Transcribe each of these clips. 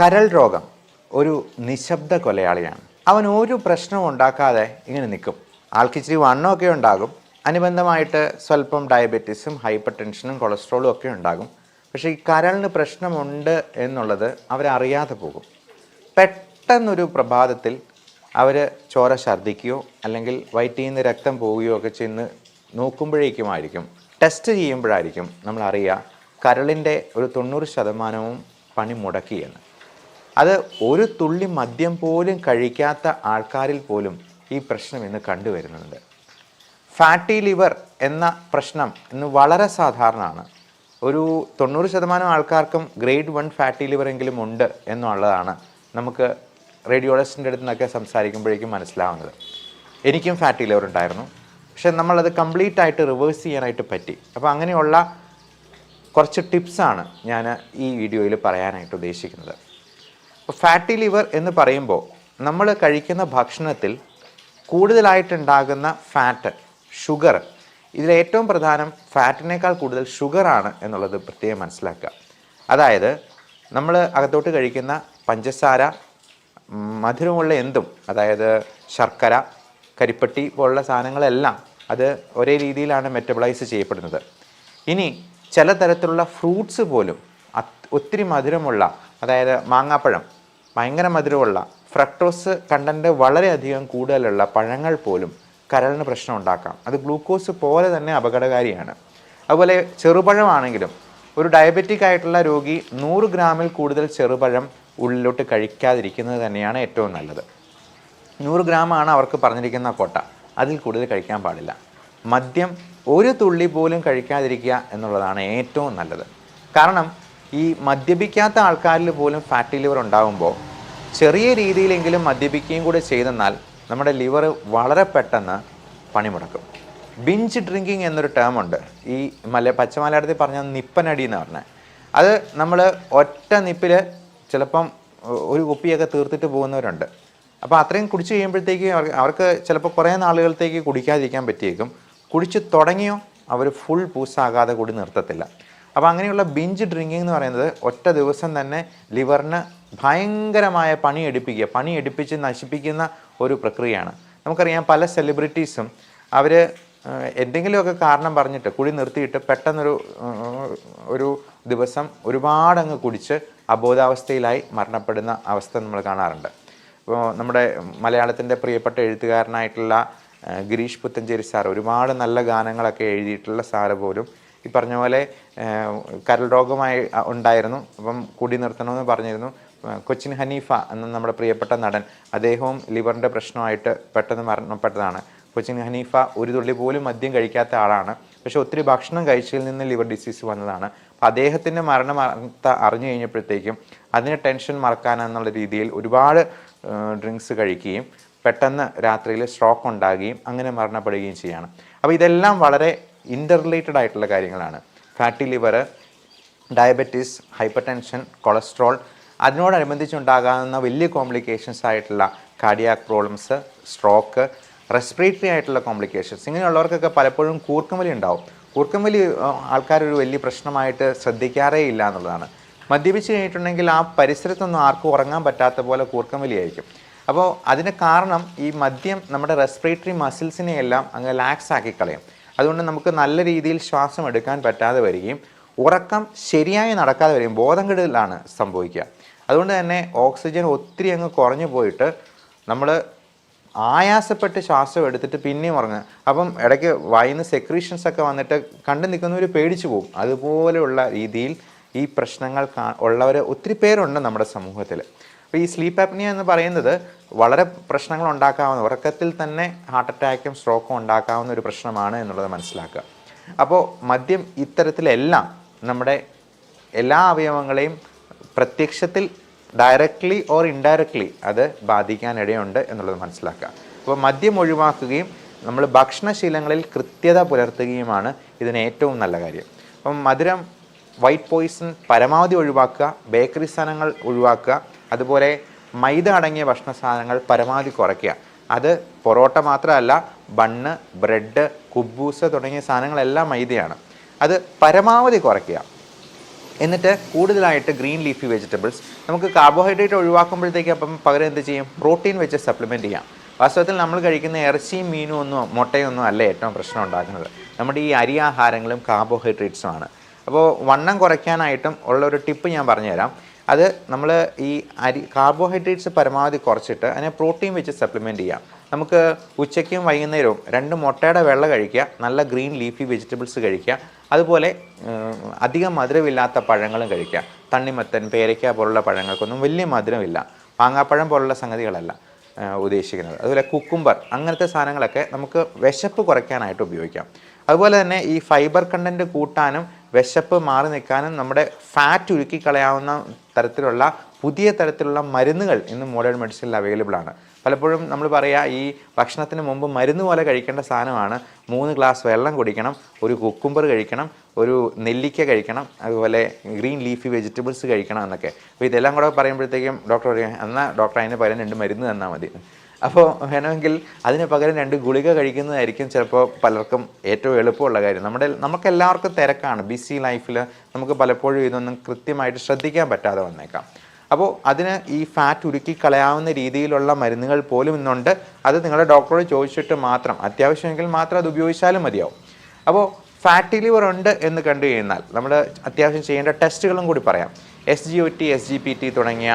കരൾ രോഗം ഒരു നിശബ്ദ കൊലയാളിയാണ്. അവൻ ഒരു പ്രശ്നവും ഉണ്ടാക്കാതെ ഇങ്ങനെ നിൽക്കും. ആൾക്ക് ഇച്ചിരി വണ്ണമൊക്കെ ഉണ്ടാകും, അനുബന്ധമായിട്ട് സ്വല്പം ഡയബറ്റീസും ഹൈപ്പർ ടെൻഷനും കൊളസ്ട്രോളും ഒക്കെ ഉണ്ടാകും. പക്ഷേ ഈ കരളിന് പ്രശ്നമുണ്ട് എന്നുള്ളത് അവരറിയാതെ പോകും. പെട്ടെന്നൊരു പ്രഭാതത്തിൽ അവർ ചോര ഛർദ്ദിക്കുകയോ അല്ലെങ്കിൽ വയറ്റിൽ നിന്ന് രക്തം പോവുകയോ ഒക്കെ ചെന്ന് നോക്കുമ്പോഴേക്കുമായിരിക്കും, ടെസ്റ്റ് ചെയ്യുമ്പോഴായിരിക്കും നമ്മളറിയുക കരളിൻ്റെ ഒരു 90% പണി മുടക്കിയെന്ന്. അത് ഒരു തുള്ളി മദ്യം പോലും കഴിക്കാത്ത ആൾക്കാരിൽ പോലും ഈ പ്രശ്നം ഇന്ന് കണ്ടുവരുന്നുണ്ട്. ഫാറ്റി ലിവർ എന്ന പ്രശ്നം ഇന്ന് വളരെ സാധാരണമാണ്. ഒരു 90% ആൾക്കാർക്കും ഗ്രേഡ് 1 ഫാറ്റി ലിവർ എങ്കിലും ഉണ്ട് എന്നുള്ളതാണ് നമുക്ക് റേഡിയോളജിസ്റ്റിൻ്റെ അടുത്ത് നിന്നൊക്കെ സംസാരിക്കുമ്പോഴേക്കും മനസ്സിലാവുന്നത്. എനിക്കും ഫാറ്റി ലിവർ ഉണ്ടായിരുന്നു, പക്ഷെ നമ്മളത് കംപ്ലീറ്റ് ആയിട്ട് റിവേഴ്സ് ചെയ്യാനായിട്ട് പറ്റി. അപ്പോൾ അങ്ങനെയുള്ള കുറച്ച് ടിപ്സാണ് ഞാൻ ഈ വീഡിയോയിൽ പറയാനായിട്ട് ഉദ്ദേശിക്കുന്നത്. അപ്പോൾ ഫാറ്റി ലിവർ എന്ന് പറയുമ്പോൾ നമ്മൾ കഴിക്കുന്ന ഭക്ഷണത്തിൽ കൂടുതലായിട്ടുണ്ടാകുന്ന ഫാറ്റ്, ഷുഗർ, ഇതിലേറ്റവും പ്രധാനം ഫാറ്റിനേക്കാൾ കൂടുതൽ ഷുഗറാണ് എന്നുള്ളത് പ്രത്യേകം മനസ്സിലാക്കുക. അതായത് നമ്മൾ അകത്തോട്ട് കഴിക്കുന്ന പഞ്ചസാര, മധുരമുള്ള എന്തും, അതായത് ശർക്കര, കരിപ്പട്ടി പോലുള്ള സാധനങ്ങളെല്ലാം അത് ഒരേ രീതിയിലാണ് മെറ്റബോളൈസ് ചെയ്യപ്പെടുന്നത്. ഇനി ചില തരത്തിലുള്ള ഫ്രൂട്ട്സ് പോലും ഒത്തിരി മധുരമുള്ള, അതായത് മാങ്ങാപ്പഴം, ഭയങ്കര മധുരമുള്ള, ഫ്രക്ടോസ് കണ്ടൻറ്റ് വളരെയധികം കൂടുതലുള്ള പഴങ്ങൾ പോലും കരളിന് പ്രശ്നം ഉണ്ടാക്കാം. അത് ഗ്ലൂക്കോസ് പോലെ തന്നെ അപകടകാരിയാണ്. അതുപോലെ ചെറുപഴമാണെങ്കിലും ഒരു ഡയബറ്റിക് ആയിട്ടുള്ള രോഗി 100 ഗ്രാമിൽ കൂടുതൽ ചെറുപഴം ഉള്ളിലോട്ട് കഴിക്കാതിരിക്കുന്നത് തന്നെയാണ് ഏറ്റവും നല്ലത്. 100 ഗ്രാമാണ് അവർക്ക് പറഞ്ഞിരിക്കുന്ന കോട്ട, അതിൽ കൂടുതൽ കഴിക്കാൻ പാടില്ല. മദ്യം ഒരു തുള്ളി പോലും കഴിക്കാതിരിക്കുക എന്നുള്ളതാണ് ഏറ്റവും നല്ലത്. കാരണം ഈ മദ്യപിക്കാത്ത ആൾക്കാരിൽ പോലും ഫാറ്റി ലിവർ ഉണ്ടാകുമ്പോൾ ചെറിയ രീതിയിലെങ്കിലും മദ്യപിക്കുകയും കൂടെ ചെയ്തെന്നാൽ നമ്മുടെ ലിവർ വളരെ പെട്ടെന്ന് പണിമുടക്കും. ബിഞ്ച് ഡ്രിങ്കിങ് എന്നൊരു ടേം ഉണ്ട്. ഈ പച്ച മലയാളത്തിൽ പറഞ്ഞാൽ നിപ്പനടി എന്ന് പറഞ്ഞാൽ, അത് നമ്മൾ ഒറ്റ നിപ്പിൽ ചിലപ്പം ഒരു കുപ്പിയൊക്കെ തീർത്തിട്ട് പോകുന്നവരുണ്ട്. അപ്പോൾ അത്രയും കുടിച്ച് കഴിയുമ്പോഴത്തേക്ക് അവർക്ക് ചിലപ്പോൾ കുറേ നാളുകളത്തേക്ക് കുടിക്കാതിരിക്കാൻ പറ്റിയേക്കും. കുടിച്ച് തുടങ്ങിയോ അവർ ഫുൾ പൂസാകാതെ കൂടി നിർത്തത്തില്ല. അപ്പോൾ അങ്ങനെയുള്ള ബിഞ്ച് ഡ്രിങ്കിങ് എന്ന് പറയുന്നത് ഒറ്റ ദിവസം തന്നെ ലിവറിന് ഭയങ്കരമായ പണിയെടുപ്പിച്ച് നശിപ്പിക്കുന്ന ഒരു പ്രക്രിയയാണ്. നമുക്കറിയാം പല സെലിബ്രിറ്റീസും അവർ എന്തെങ്കിലുമൊക്കെ കാരണം പറഞ്ഞിട്ട് കുടി നിർത്തിയിട്ട് പെട്ടെന്നൊരു ദിവസം ഒരുപാടങ്ങ് കുടിച്ച് അബോധാവസ്ഥയിലായി മരണപ്പെടുന്ന അവസ്ഥ നമ്മൾ കാണാറുണ്ട്. ഇപ്പോൾ നമ്മുടെ മലയാളത്തിൻ്റെ പ്രിയപ്പെട്ട എഴുത്തുകാരനായിട്ടുള്ള ഗിരീഷ് പുത്തഞ്ചേരി സാർ ഒരുപാട് നല്ല ഗാനങ്ങളൊക്കെ എഴുതിയിട്ടുള്ള സാറ് പോലും ഈ പറഞ്ഞ പോലെ കരൾ രോഗമായി ഉണ്ടായിരുന്നു. അപ്പം കുടി നിർത്തണമെന്ന് പറഞ്ഞിരുന്നു. കൊച്ചിൻ ഹനീഫ എന്ന നമ്മുടെ പ്രിയപ്പെട്ട നടൻ, അദ്ദേഹവും ലിവറിൻ്റെ പ്രശ്നമായിട്ട് പെട്ടെന്ന് മരണപ്പെട്ടതാണ്. കൊച്ചിൻ ഹനീഫ ഒരു തുള്ളി പോലും മദ്യം കഴിക്കാത്ത ആളാണ്, പക്ഷെ ഒത്തിരി ഭക്ഷണം കഴിച്ചതിൽ നിന്ന് ലിവർ ഡിസീസ് വന്നതാണ്. അപ്പം അദ്ദേഹത്തിൻ്റെ മരണം അറിഞ്ഞു കഴിഞ്ഞപ്പോഴത്തേക്കും അതിന് ടെൻഷൻ മറക്കാനെന്നുള്ള രീതിയിൽ ഒരുപാട് ഡ്രിങ്ക്സ് കഴിക്കുകയും പെട്ടെന്ന് രാത്രിയിൽ സ്ട്രോക്ക് ഉണ്ടാകുകയും അങ്ങനെ മരണപ്പെടുകയും ചെയ്യുകയാണ്. അപ്പോൾ ഇതെല്ലാം വളരെ ഇൻ്റർ റിലേറ്റഡ് ആയിട്ടുള്ള കാര്യങ്ങളാണ്. Fatty liver, diabetes, hypertension, cholesterol, അതിനോടനുബന്ധിച്ചുണ്ടാകാവുന്ന വലിയ കോംപ്ലിക്കേഷൻസ് ആയിട്ടുള്ള കാർഡിയാക് പ്രോബ്ലംസ്, സ്ട്രോക്ക്, റെസ്പിറേറ്ററി ആയിട്ടുള്ള കോംപ്ലിക്കേഷൻസ്, ഇങ്ങനെയുള്ളവർക്കൊക്കെ പലപ്പോഴും കൂർക്കംവലി ഉണ്ടാവും. കൂർക്കംവലി ആൾക്കാരൊരു വലിയ പ്രശ്നമായിട്ട് ശ്രദ്ധിക്കാറേ ഇല്ല എന്നുള്ളതാണ്. മദ്യപിച്ച് കഴിഞ്ഞിട്ടുണ്ടെങ്കിൽ ആ പരിസരത്തൊന്നും ആർക്കും ഉറങ്ങാൻ പറ്റാത്ത പോലെ കൂർക്കംവലി ആയിരിക്കും. അപ്പോൾ അതിന് കാരണം ഈ മദ്യം നമ്മുടെ റെസ്പിറേറ്ററി മസിൽസിനെയെല്ലാം അങ്ങ് ലാക്സ് ആക്കി കളയും. അതുകൊണ്ട് നമുക്ക് നല്ല രീതിയിൽ ശ്വാസം എടുക്കാൻ പറ്റാതെ വരികയും ഉറക്കം ശരിയായി നടക്കാതെ വരികയും ബോധം കെടലാണ് സംഭവിക്കുക. അതുകൊണ്ട് തന്നെ ഓക്സിജൻ ഒത്തിരി അങ്ങ് കുറഞ്ഞു പോയിട്ട് നമ്മൾ ആയാസപ്പെട്ട് ശ്വാസം എടുത്തിട്ട് പിന്നെയും ഉറങ്ങുക. അപ്പം ഇടയ്ക്ക് വായിന്ന് സെക്രീഷൻസ് ഒക്കെ വന്നിട്ട് കണ്ടു നിൽക്കുന്നവർ പേടിച്ചു പോകും. അതുപോലെയുള്ള രീതിയിൽ ഈ പ്രശ്നങ്ങൾ ഉള്ളവർ ഒത്തിരി പേരുണ്ട് നമ്മുടെ സമൂഹത്തിൽ. അപ്പോൾ ഈ സ്ലീപ്പ് ആപ്നിയ എന്ന് പറയുന്നത് വളരെ പ്രശ്നങ്ങൾ ഉണ്ടാക്കാവുന്ന, ഉറക്കത്തിൽ തന്നെ ഹാർട്ട് അറ്റാക്കും സ്ട്രോക്കും ഉണ്ടാക്കാവുന്ന ഒരു പ്രശ്നമാണ് എന്നുള്ളത് മനസ്സിലാക്കുക. അപ്പോൾ മദ്യം ഇത്തരത്തിലെല്ലാം നമ്മുടെ എല്ലാ അവയവങ്ങളെയും പ്രത്യക്ഷത്തിൽ ഡയറക്റ്റ്ലി ഓർ ഇൻഡയറക്റ്റ്ലി അത് ബാധിക്കാനിടയുണ്ട് എന്നുള്ളത് മനസ്സിലാക്കുക. അപ്പോൾ മദ്യം ഒഴിവാക്കുകയും നമ്മൾ ഭക്ഷണശീലങ്ങളിൽ കൃത്യത പുലർത്തുകയുമാണ് ഇതിന് ഏറ്റവും നല്ല കാര്യം. അപ്പം മധുരം, വൈറ്റ് പോയിസൺ പരമാവധി ഒഴിവാക്കുക, ബേക്കറി സാധനങ്ങൾ ഒഴിവാക്കുക, അതുപോലെ മൈദ അടങ്ങിയ ഭക്ഷണ സാധനങ്ങൾ പരമാവധി കുറയ്ക്കുക. അത് പൊറോട്ട മാത്രമല്ല, ബണ്ണ്, ബ്രെഡ്, കുബൂസ് തുടങ്ങിയ സാധനങ്ങളെല്ലാം മൈദയാണ്. അത് പരമാവധി കുറയ്ക്കുക. എന്നിട്ട് കൂടുതലായിട്ട് ഗ്രീൻ ലീഫി വെജിറ്റബിൾസ്, നമുക്ക് കാർബോഹൈഡ്രേറ്റ് ഒഴിവാക്കുമ്പോഴത്തേക്ക് അപ്പം പകരം എന്ത് ചെയ്യും, പ്രോട്ടീൻ വെച്ച് സപ്ലിമെൻറ്റ് ചെയ്യാം. വാസ്തവത്തിൽ നമ്മൾ കഴിക്കുന്ന ഇറച്ചിയും മീനും ഒന്നും മുട്ടയൊന്നും അല്ല ഏറ്റവും പ്രശ്നം ഉണ്ടാക്കുന്നത്, നമ്മുടെ ഈ അരി ആഹാരങ്ങളും കാർബോഹൈഡ്രേറ്റ്സും ആണ്. അപ്പോൾ വണ്ണം കുറയ്ക്കാനായിട്ടും ഉള്ളൊരു ടിപ്പ് ഞാൻ പറഞ്ഞുതരാം. അത് നമ്മൾ ഈ കാർബോഹൈഡ്രേറ്റ്സ് പരമാവധി കുറച്ചിട്ട് അതിനെ പ്രോട്ടീൻ വെച്ച് സപ്ലിമെൻറ്റ് ചെയ്യാം. നമുക്ക് ഉച്ചയ്ക്കും വൈകുന്നേരവും 2 മുട്ടയുടെ വെള്ള കഴിക്കുക, നല്ല ഗ്രീൻ ലീഫി വെജിറ്റബിൾസ് കഴിക്കുക, അതുപോലെ അധികം മധുരമില്ലാത്ത പഴങ്ങളും കഴിക്കുക. തണ്ണിമത്തൻ, പേരയ്ക്ക പോലുള്ള പഴങ്ങൾക്കൊന്നും വലിയ മധുരമില്ല, മാങ്ങാപ്പഴം പോലുള്ള സംഗതികളല്ല ഉദ്ദേശിക്കുന്നത്. അതുപോലെ കുക്കുംബർ, അങ്ങനത്തെ സാധനങ്ങളൊക്കെ നമുക്ക് വിശപ്പ് കുറയ്ക്കാനായിട്ട് ഉപയോഗിക്കാം. അതുപോലെ തന്നെ ഈ ഫൈബർ കണ്ടൻറ്റ് കൂട്ടാനും വിശപ്പ് മാറി നിൽക്കാനും നമ്മുടെ ഫാറ്റ് ഉരുക്കി കളയാവുന്ന തരത്തിലുള്ള പുതിയ തരത്തിലുള്ള മരുന്നുകൾ ഇന്ന് മോഡേൺ മെഡിസിനിൽ അവൈലബിൾ ആണ്. പലപ്പോഴും നമ്മൾ പറയുക, ഈ ഭക്ഷണത്തിന് മുമ്പ് മരുന്ന് പോലെ കഴിക്കേണ്ട സാധനമാണ് 3 ഗ്ലാസ് വെള്ളം കുടിക്കണം, ഒരു കുക്കുംബർ കഴിക്കണം, ഒരു നെല്ലിക്ക കഴിക്കണം, അതുപോലെ ഗ്രീൻ ലീഫി വെജിറ്റബിൾസ് കഴിക്കണം എന്നൊക്കെ. അപ്പോൾ ഇതെല്ലാം കൂടെ പറയുമ്പോഴത്തേക്കും ഡോക്ടർ പറയും, എന്നാൽ ഡോക്ടർ അതിന് പകരം 2 മരുന്ന് തന്നാൽ മതി. അപ്പോൾ വേണമെങ്കിൽ അതിന് പകരം 2 ഗുളിക കഴിക്കുന്നതായിരിക്കും ചിലപ്പോൾ പലർക്കും ഏറ്റവും എളുപ്പമുള്ള കാര്യം. നമുക്കെല്ലാവർക്കും തിരക്കാണ്, ബിസി ലൈഫിൽ നമുക്ക് പലപ്പോഴും ഇതൊന്നും കൃത്യമായിട്ട് ശ്രദ്ധിക്കാൻ പറ്റാതെ വന്നേക്കാം. അപ്പോൾ അതിന് ഈ ഫാറ്റ് ഉരുക്കി കളയാവുന്ന രീതിയിലുള്ള മരുന്നുകൾ പോലും ഇന്നുണ്ട്. അത് നിങ്ങളുടെ ഡോക്ടറോട് ചോദിച്ചിട്ട് മാത്രം, അത്യാവശ്യമെങ്കിൽ മാത്രം അത് ഉപയോഗിച്ചാലും മതിയാവും. അപ്പോൾ ഫാറ്റി ലിവർ ഉണ്ട് എന്ന് കണ്ടു കഴിഞ്ഞാൽ നമ്മൾ അത്യാവശ്യം ചെയ്യേണ്ട ടെസ്റ്റുകളും കൂടി പറയാം. SGOT, SGPT തുടങ്ങിയ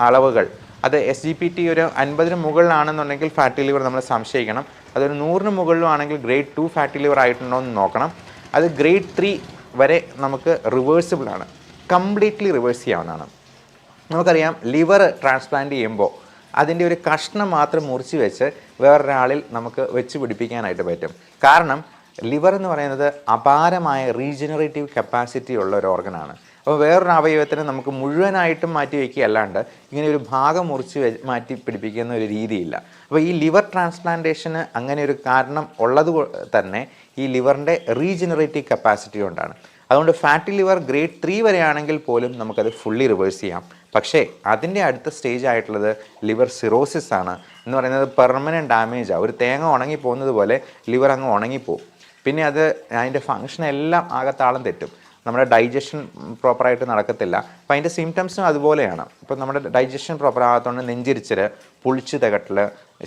അളവുകൾ, അത് SGPT ഒരു 50-ന് മുകളിലാണെന്നുണ്ടെങ്കിൽ ഫാറ്റി ലിവർ നമ്മൾ സംശയിക്കണം. അതൊരു 100-ന് മുകളിലാണെങ്കിൽ ഗ്രേഡ് 2 ഫാറ്റി ലിവർ ആയിട്ടുണ്ടോ എന്ന് നോക്കണം. അത് ഗ്രേഡ് 3 വരെ നമുക്ക് റിവേഴ്സിബിൾ ആണ്, കംപ്ലീറ്റ്ലി റിവേഴ്സ് ചെയ്യാവുന്നതാണ്. നമുക്കറിയാം, ലിവർ ട്രാൻസ്പ്ലാന്റ് ചെയ്യുമ്പോൾ അതിൻ്റെ ഒരു കഷ്ണം മാത്രം മുറിച്ച് വെച്ച് വേറൊരാളിൽ നമുക്ക് വെച്ച് പിടിപ്പിക്കാനായിട്ട് പറ്റും. കാരണം ലിവർ എന്ന് പറയുന്നത് അപാരമായ റീജനറേറ്റീവ് കപ്പാസിറ്റി ഉള്ള ഒരു ഓർഗനാണ്. അപ്പോൾ വേറൊരു അവയവത്തിന് നമുക്ക് മുഴുവനായിട്ടും മാറ്റി വയ്ക്കുകയല്ലാണ്ട് ഇങ്ങനെ ഒരു ഭാഗം മുറിച്ച് മാറ്റി പിടിപ്പിക്കുന്ന ഒരു രീതിയില്ല. അപ്പോൾ ഈ ലിവർ ട്രാൻസ്പ്ലാന്റേഷന് അങ്ങനെ ഒരു കാരണം ഉള്ളത് തന്നെ ഈ ലിവറിൻ്റെ റീജനറേറ്റീവ് കപ്പാസിറ്റി കൊണ്ടാണ്. അതുകൊണ്ട് ഫാറ്റി ലിവർ ഗ്രേഡ് 3 വരെയാണെങ്കിൽ പോലും നമുക്കത് ഫുള്ളി റിവേഴ്സ് ചെയ്യാം. പക്ഷേ അതിൻ്റെ അടുത്ത സ്റ്റേജ് ആയിട്ടുള്ളത് ലിവർ സിറോസിസ് ആണ്. എന്ന് പറയുന്നത് പെർമനൻറ്റ് ഡാമേജാണ്. ഒരു തേങ്ങ ഉണങ്ങിപ്പോകുന്നത് പോലെ ലിവർ അങ്ങ് ഉണങ്ങിപ്പോവും. പിന്നെ അതിൻ്റെ ഫങ്ഷൻ എല്ലാം ആകത്താളം തെറ്റും. നമ്മുടെ ഡൈജഷൻ പ്രോപ്പറായിട്ട് നടക്കത്തില്ല. അപ്പോൾ അതിൻ്റെ സിംറ്റംസും അതുപോലെയാണ്. ഇപ്പോൾ നമ്മുടെ ഡൈജഷൻ പ്രോപ്പർ ആകാത്തതുകൊണ്ട് നെഞ്ചിരിച്ചൽ, പുളിച്ചു തകട്ടൽ,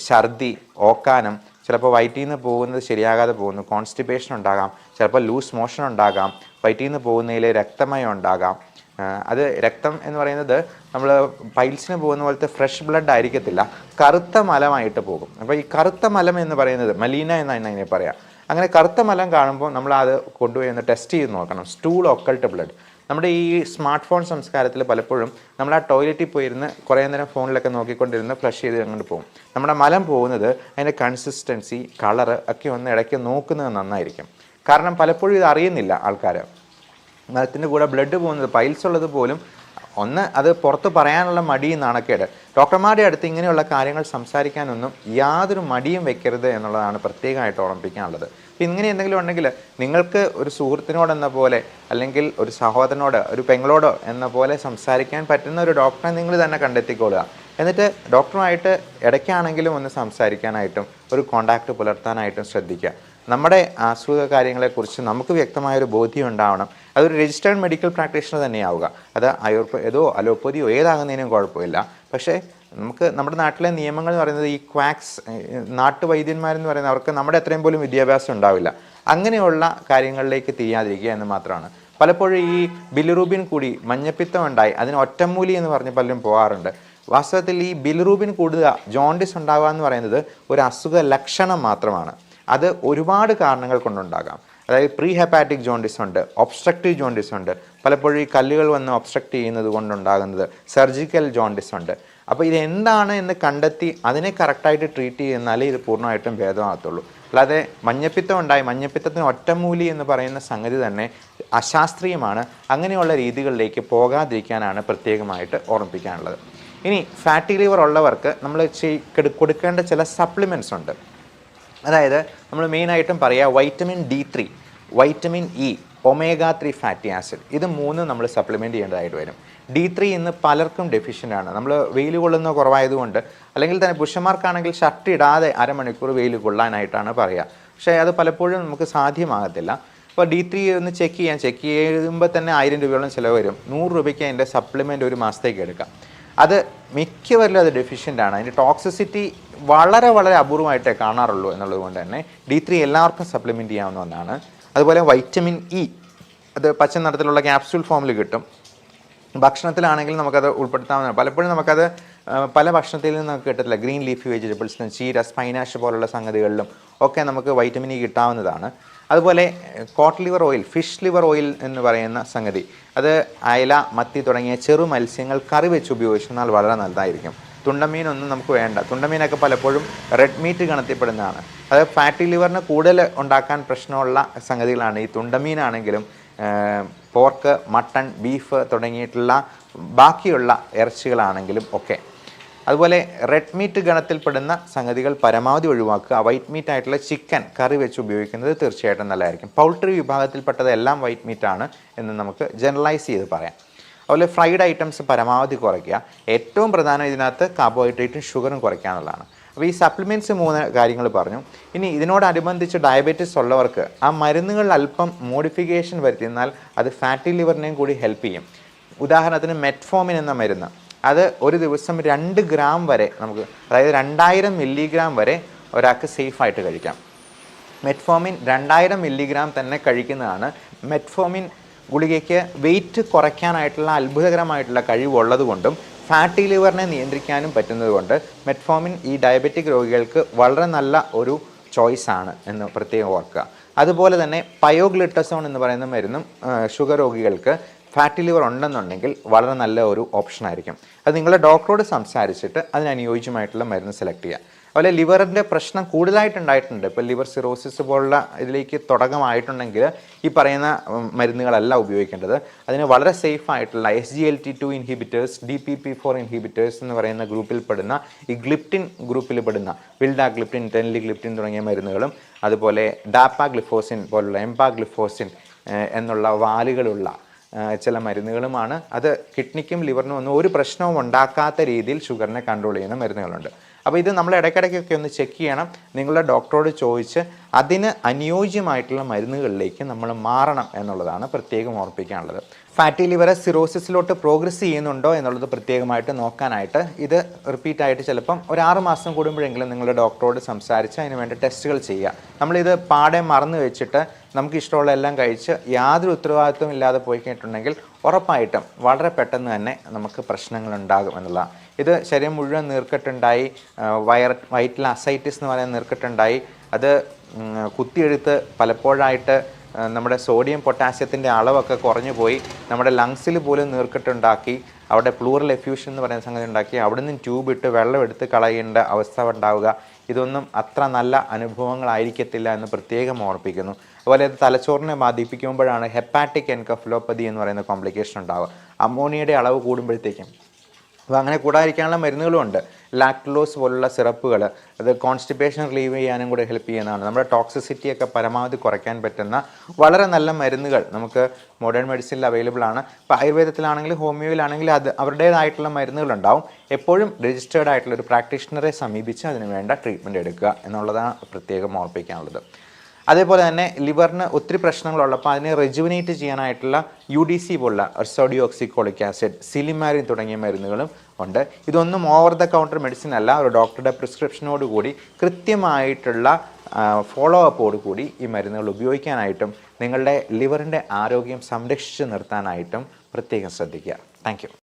ഛർദി, ഓക്കാനം, ചിലപ്പോൾ വയറ്റിൽ നിന്ന് പോകുന്നത് ശരിയാകാതെ പോകുന്നു, കോൺസ്റ്റിപ്പേഷൻ ഉണ്ടാകാം, ചിലപ്പോൾ ലൂസ് മോഷൻ ഉണ്ടാകാം, വയറ്റിൽ നിന്ന് പോകുന്നതിൽ രക്തമയം ഉണ്ടാകാം. അത് രക്തം എന്ന് പറയുന്നത് നമ്മൾ പൈൽസിന് പോകുന്ന പോലത്തെ ഫ്രഷ് ബ്ലഡ് ആയിരിക്കത്തില്ല, കറുത്ത മലമായിട്ട് പോകും. അപ്പോൾ ഈ കറുത്ത മലം എന്ന് പറയുന്നത് മലീന എന്നാണ് അതിനെ പറയാം. അങ്ങനെ കറുത്ത മലം കാണുമ്പോൾ നമ്മൾ അത് കൊണ്ടുപോയി ഒന്ന് ടെസ്റ്റ് ചെയ്ത് നോക്കണം. Stool occult blood. നമ്മുടെ ഈ സ്മാർട്ട് ഫോൺ സംസ്കാരത്തിൽ പലപ്പോഴും നമ്മൾ ആ ടോയ്ലറ്റിൽ പോയിരുന്ന് കുറേ നേരം ഫോണിലൊക്കെ നോക്കിക്കൊണ്ടിരുന്ന് ഫ്ലഷ് ചെയ്ത് അങ്ങോട്ട് പോകും. നമ്മുടെ മലം പോകുന്നത് അതിൻ്റെ കൺസിസ്റ്റൻസി, കളറ് ഒക്കെ ഒന്ന് ഇടയ്ക്ക് നോക്കുന്നത് നന്നായിരിക്കും. കാരണം പലപ്പോഴും ഇത് അറിയുന്നില്ല ആൾക്കാർ. മലത്തിൻ്റെ കൂടെ ബ്ലഡ് പോകുന്നത്, പൈൽസ് ഉള്ളത് പോലും അത് പുറത്ത് പറയാനുള്ള മടിയും നാണക്കേട്. ഡോക്ടർമാരുടെ അടുത്ത് ഇങ്ങനെയുള്ള കാര്യങ്ങൾ സംസാരിക്കാനൊന്നും യാതൊരു മടിയും വെക്കരുത് എന്നുള്ളതാണ് പ്രത്യേകമായിട്ട് ഓർമ്മിപ്പിക്കാനുള്ളത്. അപ്പോൾ ഇങ്ങനെ എന്തെങ്കിലും ഉണ്ടെങ്കിൽ നിങ്ങൾക്ക് ഒരു സുഹൃത്തിനോടെന്ന പോലെ, അല്ലെങ്കിൽ ഒരു സഹോദരനോട്, ഒരു പെങ്ങളോടോ എന്ന പോലെ സംസാരിക്കാൻ പറ്റുന്ന ഒരു ഡോക്ടറെ നിങ്ങൾ തന്നെ കണ്ടെത്തിക്കൊള്ളുക. എന്നിട്ട് ഡോക്ടറുമായിട്ട് ഇടയ്ക്കാണെങ്കിലും ഒന്ന് സംസാരിക്കാനായിട്ടും ഒരു കോണ്ടാക്റ്റ് പുലർത്താനായിട്ടും ശ്രദ്ധിക്കുക. നമ്മുടെ അസുഖ കാര്യങ്ങളെക്കുറിച്ച് നമുക്ക് വ്യക്തമായൊരു ബോധ്യം ഉണ്ടാവണം. അതൊരു രജിസ്റ്റേർഡ് മെഡിക്കൽ പ്രാക്ടീഷണർ തന്നെയാവുക. അത് ആയുർവേദോ അലോപ്പതിയോ ഏതാകുന്നതിനും കുഴപ്പമില്ല. പക്ഷേ നമുക്ക് നമ്മുടെ നാട്ടിലെ നിയമങ്ങൾ എന്ന് പറയുന്നത്, ഈ ക്വാക്സ്, നാട്ടുവൈദ്യന്മാരെന്ന് പറയുന്നത്, അവർക്ക് നമ്മുടെ അത്രയും പോലും വിദ്യാഭ്യാസം ഉണ്ടാവില്ല. അങ്ങനെയുള്ള കാര്യങ്ങളിലേക്ക് തിരിയാതിരിക്കുക എന്ന് മാത്രമാണ്. പലപ്പോഴും ഈ ബിലിറൂബിൻ കൂടി മഞ്ഞപ്പിത്തം ഉണ്ടായി അതിന് ഒറ്റമൂലി എന്ന് പറഞ്ഞ് പലരും പോകാറുണ്ട്. വാസ്തവത്തിൽ ഈ ബിലിറൂബിൻ കൂടുക, ജോണ്ടിസ് ഉണ്ടാവുക എന്ന് പറയുന്നത് ഒരു അസുഖ ലക്ഷണം മാത്രമാണ്. അത് ഒരുപാട് കാരണങ്ങൾ കൊണ്ടുണ്ടാകാം. അതായത് പ്രീ ഹെപ്പാറ്റിക് ജോണ്ടിസ് ഉണ്ട്, ഒബ്സ്ട്രക്റ്റീവ് ജോണ്ടിസ് ഉണ്ട്, പലപ്പോഴും ഈ കല്ലുകൾ വന്ന് ഒബ്സ്ട്രക്റ്റ് ചെയ്യുന്നത് കൊണ്ടുണ്ടാകുന്നത് സർജിക്കൽ ജോണ്ടിസ് ഉണ്ട്. അപ്പോൾ ഇതെന്താണ് എന്ന് കണ്ടെത്തി അതിനെ കറക്റ്റായിട്ട് ട്രീറ്റ് ചെയ്യുന്നാലേ ഇത് പൂർണ്ണമായിട്ടും ഭേദമാകത്തുള്ളൂ. അല്ലാതെ മഞ്ഞപ്പിത്തം ഉണ്ടായി, മഞ്ഞപ്പിത്തത്തിന് ഒറ്റമൂലി എന്ന് പറയുന്ന സംഗതി തന്നെ അശാസ്ത്രീയമാണ്. അങ്ങനെയുള്ള രീതികളിലേക്ക് പോകാതിരിക്കാനാണ് പ്രത്യേകമായിട്ട് ഓർമ്മിപ്പിക്കാനുള്ളത്. ഇനി ഫാറ്റി ലിവർ ഉള്ളവർക്ക് നമ്മൾ കൊടുക്കേണ്ട ചില സപ്ലിമെൻറ്റ്സ് ഉണ്ട്. അതായത് നമ്മൾ മെയിനായിട്ടും പറയുക vitamin D3, vitamin E, omega three fatty acid, ഇത് 3 നമ്മൾ സപ്ലിമെൻറ്റ് ചെയ്യേണ്ടതായിട്ട് വരും. D3 ഇന്ന് പലർക്കും ഡെഫിഷ്യൻ്റ് ആണ്. നമ്മൾ വെയിൽ കൊള്ളുന്ന കുറവായതുകൊണ്ട്, അല്ലെങ്കിൽ തന്നെ പുരുഷന്മാർക്കാണെങ്കിൽ ഷർട്ട് ഇടാതെ അരമണിക്കൂർ വെയിൽ കൊള്ളാനായിട്ടാണ് പറയുക. പക്ഷേ അത് പലപ്പോഴും നമുക്ക് സാധ്യമാകത്തില്ല. അപ്പോൾ D3 ഒന്ന് ചെക്ക് ചെയ്യുമ്പോൾ തന്നെ 1000 രൂപയോളം ചിലവ് വരും. 100 രൂപയ്ക്ക് അതിൻ്റെ സപ്ലിമെൻ്റ് ഒരു മാസത്തേക്ക് എടുക്കാം. അത് മിക്കവരിലും അത് ഡെഫിഷ്യൻ്റ് ആണ്. അതിൻ്റെ ടോക്സിസിറ്റി വളരെ വളരെ അപൂർവമായിട്ടേ കാണാറുള്ളൂ എന്നുള്ളത് കൊണ്ട് തന്നെ D3 എല്ലാവർക്കും സപ്ലിമെൻറ്റ് ചെയ്യാവുന്ന ഒന്നാണ്. അതുപോലെ വൈറ്റമിൻ ഇ അത് പച്ച നിറത്തിലുള്ള ക്യാപ്സ്യൂൾ ഫോമിൽ കിട്ടും. ഭക്ഷണത്തിലാണെങ്കിൽ നമുക്കത് ഉൾപ്പെടുത്താവുന്നതാണ്. പലപ്പോഴും നമുക്കത് പല ഭക്ഷണത്തിൽ നിന്ന് നമുക്ക് കിട്ടത്തില്ല. ഗ്രീൻ ലീഫി വെജിറ്റബിൾസിലും ചീര, സ്പൈനാഷ് പോലുള്ള സംഗതികളിലും ഒക്കെ നമുക്ക് വൈറ്റമിൻ ഇ കിട്ടാവുന്നതാണ്. അതുപോലെ cod liver oil, fish liver oil എന്ന് പറയുന്ന സംഗതി, അത് അയല, മത്തി തുടങ്ങിയ ചെറു മത്സ്യങ്ങൾ കറി വെച്ച് ഉപയോഗിച്ചാൽ വളരെ നല്ലതായിരിക്കും. തുണ്ടമീനൊന്നും നമുക്ക് വേണ്ട. തുണ്ടമീനൊക്കെ പലപ്പോഴും റെഡ് മീറ്റ് ഗണത്തിൽപ്പെടുന്നതാണ്. അത് ഫാറ്റി ലിവറിന് കൂടുതൽ ഉണ്ടാക്കാൻ പ്രശ്നമുള്ള സംഗതികളാണ്. ഈ തുണ്ടമീനാണെങ്കിലും പോർക്ക്, മട്ടൺ, ബീഫ് തുടങ്ങിയിട്ടുള്ള ബാക്കിയുള്ള ഇറച്ചികളാണെങ്കിലും ഒക്കെ. അതുപോലെ റെഡ് മീറ്റ് ഗണത്തിൽപ്പെടുന്ന സംഗതികൾ പരമാവധി ഒഴിവാക്കുക. വൈറ്റ് മീറ്റ് ആയിട്ടുള്ള ചിക്കൻ കറി വെച്ച് ഉപയോഗിക്കുന്നത് തീർച്ചയായിട്ടും നല്ലതായിരിക്കും. പൗൾട്രി വിഭാഗത്തിൽപ്പെട്ടത് എല്ലാം വൈറ്റ് മീറ്റാണ് എന്ന് നമുക്ക് ജനറലൈസ് ചെയ്ത് പറയാം. അതുപോലെ ഫ്രൈഡ് ഐറ്റംസ് പരമാവധി കുറയ്ക്കുക. ഏറ്റവും പ്രധാനം ഇതിനകത്ത് കാർബോഹൈഡ്രേറ്റും ഷുഗറും കുറയ്ക്കുക എന്നുള്ളതാണ്. അപ്പോൾ ഈ സപ്ലിമെൻറ്റ്സ് 3 കാര്യങ്ങൾ പറഞ്ഞു. ഇനി ഇതിനോടനുബന്ധിച്ച് ഡയബറ്റീസ് ഉള്ളവർക്ക് ആ മരുന്നുകളിൽ അല്പം മോഡിഫിക്കേഷൻ വരുത്തിയെന്നാൽ അത് ഫാറ്റി ലിവറിനെയും കൂടി ഹെൽപ്പ് ചെയ്യും. ഉദാഹരണത്തിന് മെറ്റ്ഫോമിൻ എന്ന മരുന്ന്, അത് ഒരു ദിവസം 2 ഗ്രാം വരെ നമുക്ക്, അതായത് 2000 മില്ലിഗ്രാം വരെ ഒരാൾക്ക് സേഫായിട്ട് കഴിക്കാം. മെറ്റ്ഫോമിൻ 2000 മില്ലിഗ്രാം തന്നെ കഴിക്കുന്നതാണ്. മെറ്റ്ഫോമിൻ ഗുളികയ്ക്ക് വെയിറ്റ് കുറയ്ക്കാനായിട്ടുള്ള അത്ഭുതകരമായിട്ടുള്ള കഴിവുള്ളത് കൊണ്ടും ഫാറ്റി ലിവറിനെ നിയന്ത്രിക്കാനും പറ്റുന്നതുകൊണ്ട് മെറ്റ്ഫോമിൻ ഈ ഡയബറ്റിക് രോഗികൾക്ക് വളരെ നല്ല ഒരു ചോയ്സാണ് എന്ന് പ്രത്യേകം ഓർക്കുക. അതുപോലെ തന്നെ പയോഗ്ലിട്ടസോൺ എന്ന് പറയുന്ന മരുന്നും ഷുഗർ രോഗികൾക്ക് ഫാറ്റി ലിവർ ഉണ്ടെന്നുണ്ടെങ്കിൽ വളരെ നല്ല ഒരു ഓപ്ഷനായിരിക്കും. അത് നിങ്ങളുടെ ഡോക്ടറോട് സംസാരിച്ചിട്ട് അതിനനുയോജ്യമായിട്ടുള്ള മരുന്ന് സെലക്ട് ചെയ്യുക. അതുപോലെ ലിവറിൻ്റെ പ്രശ്നം കൂടുതലായിട്ടുണ്ടായിട്ടുണ്ട്. ഇപ്പോൾ ലിവർ സിറോസിസ് പോലുള്ള ഇതിലേക്ക് തുടക്കമായിട്ടുണ്ടെങ്കിൽ ഈ പറയുന്ന മരുന്നുകളല്ല ഉപയോഗിക്കേണ്ടത്. അതിന് വളരെ സേഫ് ആയിട്ടുള്ള SGLT2 ഇൻഹിബിറ്റേഴ്സ്, DPP4 ഇൻഹിബിറ്റേഴ്സ് എന്ന് പറയുന്ന ഗ്രൂപ്പിൽപ്പെടുന്ന ഈ ഗ്ലിപ്റ്റിൻ ഗ്രൂപ്പിൽപ്പെടുന്ന വിൽഡാഗ്ലിപ്റ്റിൻ, ടെൻലിഗ്ലിപ്റ്റിൻ തുടങ്ങിയ മരുന്നുകളും അതുപോലെ ഡാപ്പാഗ്ലിഫോസിൻ പോലുള്ള എംപാഗ്ലിഫോസിൻ എന്നുള്ള വാലുകളുള്ള ചില മരുന്നുകളുമാണ്. അത് കിഡ്നിക്കും ലിവറിനും ഒന്നും ഒരു പ്രശ്നവും ഉണ്ടാക്കാത്ത രീതിയിൽ ഷുഗറിനെ കൺട്രോൾ ചെയ്യുന്ന മരുന്നുകളുണ്ട്. അപ്പോൾ ഇത് നമ്മൾ ഇടയ്ക്കിടയ്ക്കൊക്കെ ഒന്ന് ചെക്ക് ചെയ്യണം. നിങ്ങളുടെ ഡോക്ടറോട് ചോദിച്ച് അതിന് അനുയോജ്യമായിട്ടുള്ള മരുന്നുകളിലേക്ക് നമ്മൾ മാറണം എന്നുള്ളതാണ് പ്രത്യേകം ഓർപ്പിക്കാനുള്ളത്. ഫാറ്റി ലിവർ സിറോസിസിലോട്ട് പ്രോഗ്രസ് ചെയ്യുന്നുണ്ടോ എന്നുള്ളത് പ്രത്യേകമായിട്ട് നോക്കാനായിട്ട് ഇത് റിപ്പീറ്റായിട്ട് ചിലപ്പം ഒരു 6 മാസം കൂടുമ്പോഴെങ്കിലും നിങ്ങളുടെ ഡോക്ടറോട് സംസാരിച്ച് അതിന് വേണ്ട ടെസ്റ്റുകൾ ചെയ്യുക. നമ്മളിത് പാടെ മറന്നു വെച്ചിട്ട് നമുക്ക് ഇഷ്ടമുള്ള എല്ലാം കഴിച്ച് യാതൊരു ഉത്തരവാദിത്വം ഇല്ലാതെ പോയി കഴിഞ്ഞിട്ടുണ്ടെങ്കിൽ ഉറപ്പായിട്ടും വളരെ പെട്ടെന്ന് തന്നെ നമുക്ക് പ്രശ്നങ്ങളുണ്ടാകും എന്നുള്ളതാണ്. ഇത് ശരീരം മുഴുവൻ നീർക്കെട്ടുണ്ടായി, വയറ്റിൽ അസൈറ്റിസ് എന്ന് പറയുന്ന നീർക്കെട്ടുണ്ടായി, അത് കുത്തിയെടുത്ത് പലപ്പോഴായിട്ട് നമ്മുടെ സോഡിയം പൊട്ടാസ്യത്തിൻ്റെ അളവൊക്കെ കുറഞ്ഞു പോയി നമ്മുടെ ലങ്സിൽ പോലും നീർക്കെട്ടുണ്ടാക്കി, അവിടെ പ്ലൂറൽ എഫ്യൂഷൻ എന്ന് പറയുന്ന സംഗതി ഉണ്ടാക്കി അവിടെ നിന്ന് ട്യൂബ് ഇട്ട് വെള്ളം എടുത്ത് കളയേണ്ട അവസ്ഥ ഉണ്ടാവുക. ഇതൊന്നും അത്ര നല്ല അനുഭവങ്ങളായിരിക്കത്തില്ല എന്ന് പ്രത്യേകം ഓർപ്പിക്കുന്നു. അതുപോലെ അത് തലച്ചോറിനെ ബാധിപ്പിക്കുമ്പോഴാണ് ഹെപ്പാറ്റിക് എൻകഫലോപ്പതി എന്ന് പറയുന്ന കോംപ്ലിക്കേഷൻ ഉണ്ടാവുക. അമോണിയയുടെ അളവ് കൂടുമ്പോഴത്തേക്കും. അപ്പോൾ അങ്ങനെ കൂടാതിരിക്കാനുള്ള മരുന്നുകളും ഉണ്ട്. ലാക്ടലോസ് പോലുള്ള സിറപ്പുകൾ, അത് കോൺസ്റ്റിപ്പേഷൻ റിലീവ് ചെയ്യാനും കൂടെ ഹെൽപ്പ് ചെയ്യുന്നതാണ്. നമ്മുടെ ടോക്സിസിറ്റിയൊക്കെ പരമാവധി കുറയ്ക്കാൻ പറ്റുന്ന വളരെ നല്ല മരുന്നുകൾ നമുക്ക് മോഡേൺ മെഡിസിനിൽ അവൈലബിൾ ആണ്. ഇപ്പോൾ ആയുർവേദത്തിലാണെങ്കിലും ഹോമിയോയിലാണെങ്കിലും അത് അവരുടേതായിട്ടുള്ള മരുന്നുകളുണ്ടാവും. എപ്പോഴും രജിസ്റ്റേർഡ് ആയിട്ടുള്ള ഒരു പ്രാക്ടീഷണറെ സമീപിച്ച് അതിന് വേണ്ട ട്രീറ്റ്മെൻറ്റ് എടുക്കുക എന്നുള്ളതാണ് പ്രത്യേകം ഓർപ്പിക്കാനുള്ളത്. അതേപോലെ തന്നെ ലിവറിന് ഒത്തിരി പ്രശ്നങ്ങളുള്ളപ്പോൾ അതിനെ റെജുവിനേറ്റ് ചെയ്യാനായിട്ടുള്ള UDC പോലുള്ള സോഡിയോക്സിക്കോളിക് ആസിഡ്, സിലിമാരിൻ തുടങ്ങിയ മരുന്നുകളും ഉണ്ട്. ഇതൊന്നും ഓവർ ദ കൗണ്ടർ മെഡിസിൻ അല്ല. ഒരു ഡോക്ടറുടെ പ്രിസ്ക്രിപ്ഷനോട് കൂടി കൃത്യമായിട്ടുള്ള ഫോളോ അപ്പോട് കൂടി ഈ മരുന്നുകൾ ഉപയോഗിക്കാനായിട്ടും നിങ്ങളുടെ ലിവറിൻ്റെ ആരോഗ്യം സംരക്ഷിച്ച് നിർത്താനായിട്ടും പ്രത്യേകം ശ്രദ്ധിക്കുക. Thank you.